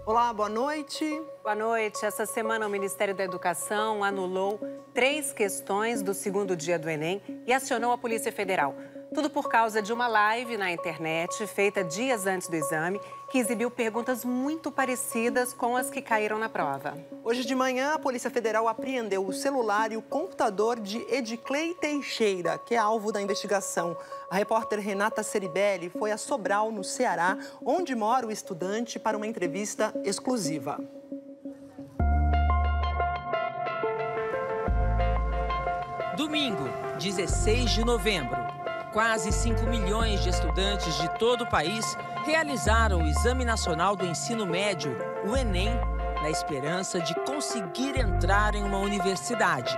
Olá, boa noite. Boa noite. Essa semana o Ministério da Educação anulou 3 questões do segundo dia do Enem e acionou a Polícia Federal. Tudo por causa de uma live na internet feita dias antes do exame, que exibiu perguntas muito parecidas com as que caíram na prova. Hoje de manhã, a Polícia Federal apreendeu o celular e o computador de Ediclei Teixeira, que é alvo da investigação. A repórter Renata Ceribelli foi a Sobral, no Ceará, onde mora o estudante, para uma entrevista exclusiva. Domingo, 16 de novembro. Quase 5 milhões de estudantes de todo o país realizaram o Exame Nacional do Ensino Médio, o Enem, na esperança de conseguir entrar em uma universidade.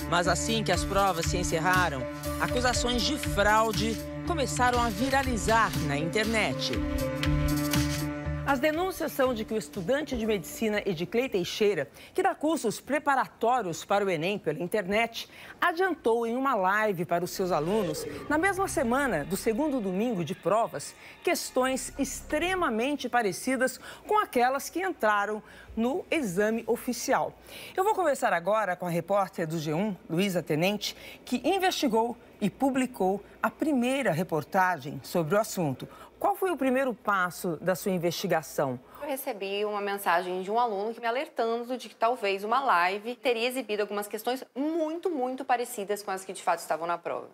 Mas assim que as provas se encerraram, acusações de fraude começaram a viralizar na internet. As denúncias são de que o estudante de medicina Ediclei Teixeira, que dá cursos preparatórios para o Enem pela internet, adiantou em uma live para os seus alunos, na mesma semana do segundo domingo de provas, questões extremamente parecidas com aquelas que entraram no exame oficial. Eu vou conversar agora com a repórter do G1, Luísa Tenente, que investigou e publicou a primeira reportagem sobre o assunto. Qual foi o primeiro passo da sua investigação? Eu recebi uma mensagem de um aluno me alertando de que talvez uma live teria exibido algumas questões muito parecidas com as que de fato estavam na prova.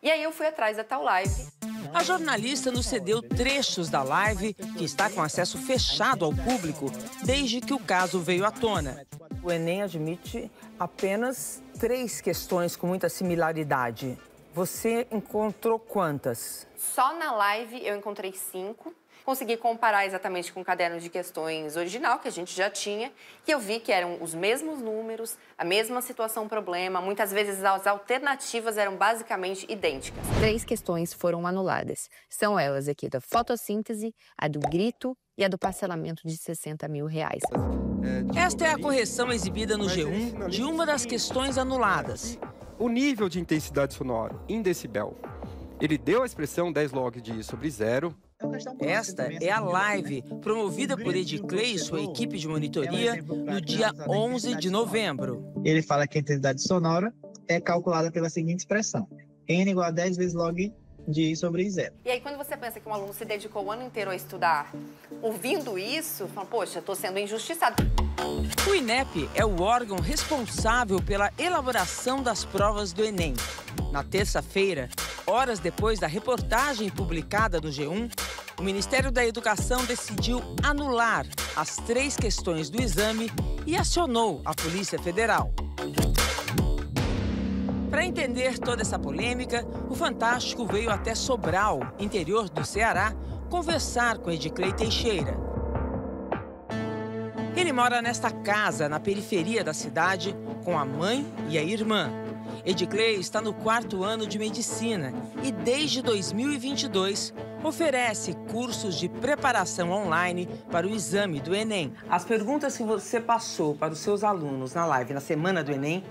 E aí eu fui atrás da tal live. A jornalista nos cedeu trechos da live, que está com acesso fechado ao público, desde que o caso veio à tona. O Enem admite apenas 3 questões com muita similaridade. Você encontrou quantas? Só na live eu encontrei 5. Consegui comparar exatamente com o caderno de questões original, que a gente já tinha, e eu vi que eram os mesmos números, a mesma situação problema, muitas vezes as alternativas eram basicamente idênticas. 3 questões foram anuladas. São elas aqui da fotossíntese, a do grito e a do parcelamento de R$60 mil. Esta é a correção exibida no G1 de uma das questões anuladas. O nível de intensidade sonora em decibel. Ele deu a expressão 10 log de I sobre 0. Esta é a live promovida por Ediclei e sua equipe de monitoria no dia 11 de novembro. Ele fala que a intensidade sonora é calculada pela seguinte expressão: N igual a 10 vezes log de I sobre 0. E aí, quando você pensa que um aluno se dedicou o ano inteiro a estudar, ouvindo isso, fala, poxa, estou sendo injustiçado. O INEP é o órgão responsável pela elaboração das provas do Enem. Na terça-feira, horas depois da reportagem publicada no G1, o Ministério da Educação decidiu anular as 3 questões do exame e acionou a Polícia Federal. Para entender toda essa polêmica, o Fantástico veio até Sobral, interior do Ceará, conversar com Ediclei Teixeira. Ele mora nesta casa, na periferia da cidade, com a mãe e a irmã. Ediclei está no 4º ano de medicina e, desde 2022, oferece cursos de preparação online para o exame do Enem. As perguntas que você passou para os seus alunos na live na semana do Enem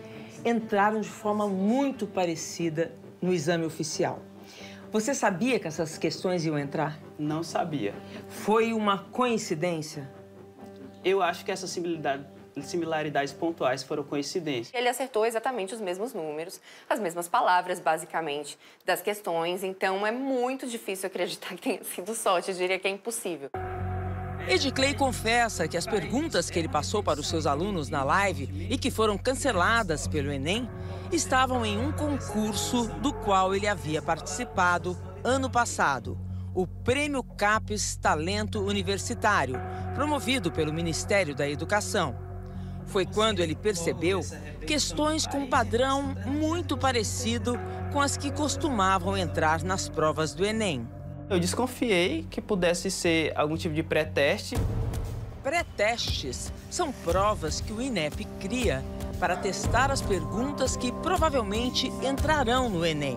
entraram de forma muito parecida no exame oficial. Você sabia que essas questões iam entrar? Não sabia. Foi uma coincidência? Eu acho que essas similaridades pontuais foram coincidências. Ele acertou exatamente os mesmos números, as mesmas palavras, basicamente, das questões. Então, é muito difícil acreditar que tenha sido sorte. Eu diria que é impossível. Ediclei confessa que as perguntas que ele passou para os seus alunos na live e que foram canceladas pelo Enem estavam em um concurso do qual ele havia participado ano passado, o Prêmio CAPES Talento Universitário, promovido pelo Ministério da Educação. Foi quando ele percebeu questões com um padrão muito parecido com as que costumavam entrar nas provas do Enem. Eu desconfiei que pudesse ser algum tipo de pré-teste. Pré-testes são provas que o INEP cria para testar as perguntas que provavelmente entrarão no Enem.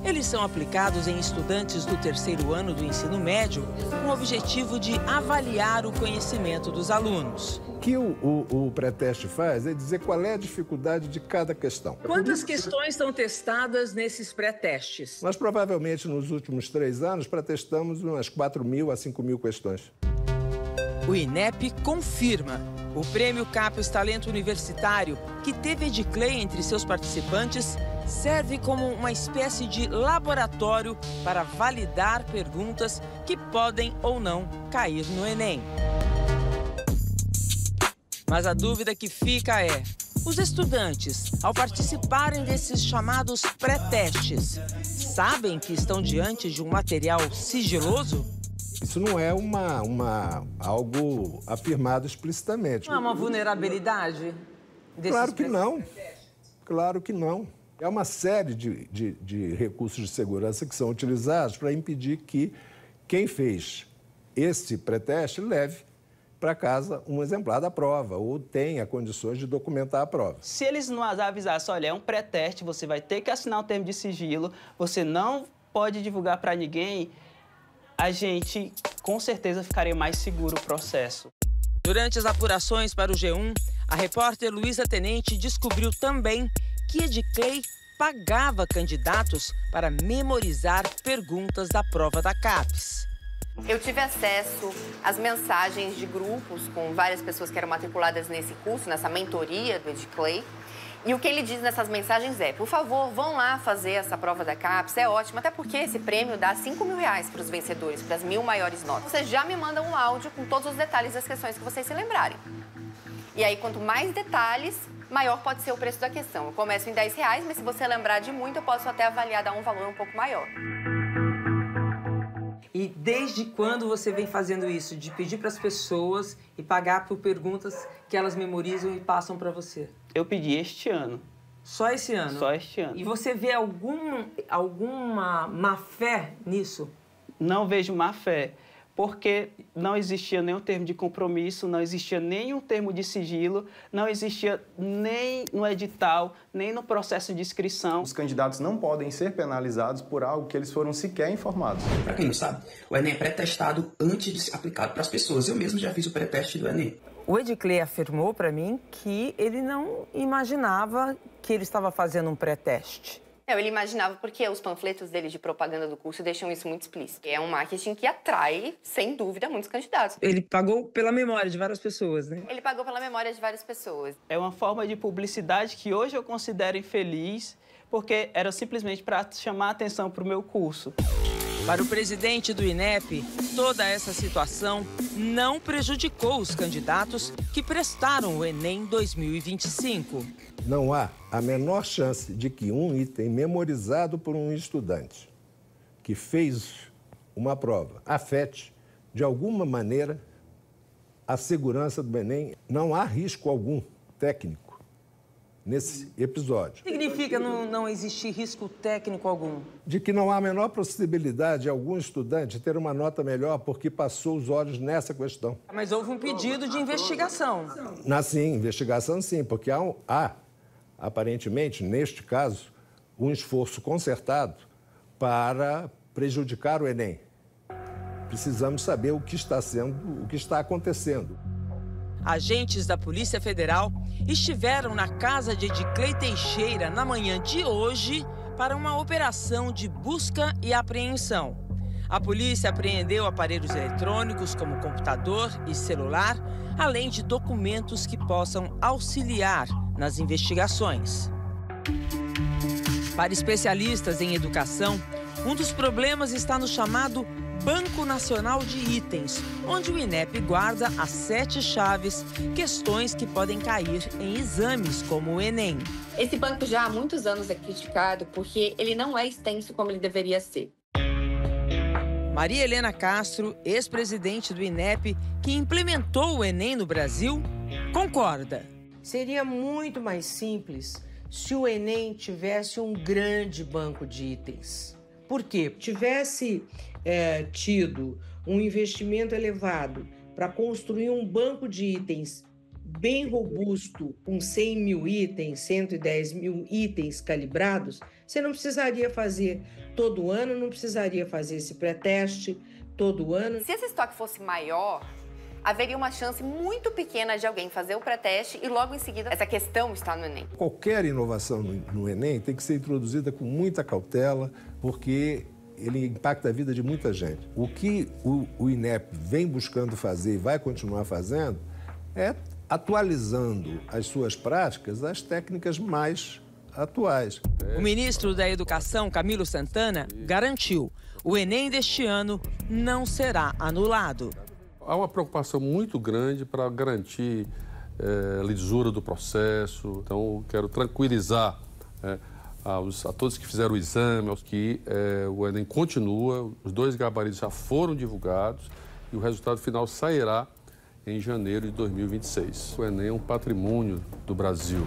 Eles são aplicados em estudantes do 3º ano do ensino médio com o objetivo de avaliar o conhecimento dos alunos. O que o pré-teste faz é dizer qual é a dificuldade de cada questão. Quantas questões são testadas nesses pré-testes? Nós provavelmente nos últimos 3 anos pré-testamos umas 4.000 a 5.000 questões. O INEP confirma. O Prêmio CAPES Talento Universitário, que teve Ediclei entre seus participantes, serve como uma espécie de laboratório para validar perguntas que podem ou não cair no Enem. Mas a dúvida que fica é: os estudantes, ao participarem desses chamados pré-testes, sabem que estão diante de um material sigiloso? Isso não é algo afirmado explicitamente. Não é uma vulnerabilidade desses Claro que não. Claro que não. É uma série de recursos de segurança que são utilizados para impedir que quem fez esse pré-teste leve para casa um exemplar da prova ou tenha condições de documentar a prova. Se eles não avisassem, olha, é um pré-teste, você vai ter que assinar um termo de sigilo, você não pode divulgar para ninguém, a gente com certeza ficaria mais seguro o processo. Durante as apurações para o G1, a repórter Luísa Tenente descobriu também que Ediclei pagava candidatos para memorizar perguntas da prova da CAPES. Eu tive acesso às mensagens de grupos com várias pessoas que eram matriculadas nesse curso, nessa mentoria do Ediclei. E o que ele diz nessas mensagens é: por favor, vão lá fazer essa prova da CAPES, é ótimo, até porque esse prêmio dá R$5.000 para os vencedores, para as 1000 maiores notas. Vocês já me mandam um áudio com todos os detalhes das questões que vocês se lembrarem. E aí, quanto mais detalhes, maior pode ser o preço da questão. Eu começo em R$10, mas se você lembrar de muito, eu posso até avaliar, dar um valor um pouco maior. E desde quando você vem fazendo isso, de pedir para as pessoas e pagar por perguntas que elas memorizam e passam para você? Eu pedi este ano. Só esse ano? Só este ano. E você vê alguma má-fé nisso? Não vejo má-fé, porque não existia nenhum termo de compromisso, não existia nenhum termo de sigilo, não existia nem no edital, nem no processo de inscrição. Os candidatos não podem ser penalizados por algo que eles foram sequer informados. Para quem não sabe, o Enem é pré-testado antes de ser aplicado para as pessoas. Eu mesmo já fiz o pré-teste do Enem. O Ediclei afirmou para mim que ele não imaginava que ele estava fazendo um pré-teste. Ele imaginava porque os panfletos dele de propaganda do curso deixam isso muito explícito. É um marketing que atrai, sem dúvida, muitos candidatos. Ele pagou pela memória de várias pessoas, né? Ele pagou pela memória de várias pessoas. É uma forma de publicidade que hoje eu considero infeliz, porque era simplesmente para chamar a atenção para o meu curso. Para o presidente do INEP, toda essa situação não prejudicou os candidatos que prestaram o Enem 2025. Não há a menor chance de que um item memorizado por um estudante que fez uma prova afete, de alguma maneira, a segurança do Enem. Não há risco algum técnico nesse episódio. Significa não existir risco técnico algum? De que não há a menor possibilidade de algum estudante ter uma nota melhor porque passou os olhos nessa questão. Mas houve um pedido de investigação. Sim, investigação sim, porque há, aparentemente, neste caso, um esforço concertado para prejudicar o Enem. Precisamos saber o que está acontecendo. Agentes da Polícia Federal estiveram na casa de Ediclei Teixeira na manhã de hoje para uma operação de busca e apreensão. A polícia apreendeu aparelhos eletrônicos como computador e celular, além de documentos que possam auxiliar nas investigações. Para especialistas em educação, um dos problemas está no chamado Banco Nacional de Itens, onde o INEP guarda as 7 chaves, questões que podem cair em exames como o Enem. Esse banco já há muitos anos é criticado porque ele não é extenso como ele deveria ser. Maria Helena Castro, ex-presidente do INEP, que implementou o Enem no Brasil, concorda. Seria muito mais simples se o Enem tivesse um grande banco de itens. Por quê? Tivesse tido um investimento elevado para construir um banco de itens bem robusto, com 100 mil itens, 110 mil itens calibrados, você não precisaria fazer todo ano, não precisaria fazer esse pré-teste todo ano. Se esse estoque fosse maior, haveria uma chance muito pequena de alguém fazer o pré-teste e logo em seguida essa questão está no Enem. Qualquer inovação no Enem tem que ser introduzida com muita cautela, porque ele impacta a vida de muita gente. O que o INEP vem buscando fazer e vai continuar fazendo é atualizando as suas práticas às técnicas mais atuais. O ministro da Educação, Camilo Santana, garantiu: o Enem deste ano não será anulado. Há uma preocupação muito grande para garantir a lisura do processo. Então, quero tranquilizar a todos que fizeram o exame, que o Enem continua, os 2 gabaritos já foram divulgados e o resultado final sairá em janeiro de 2026. O Enem é um patrimônio do Brasil.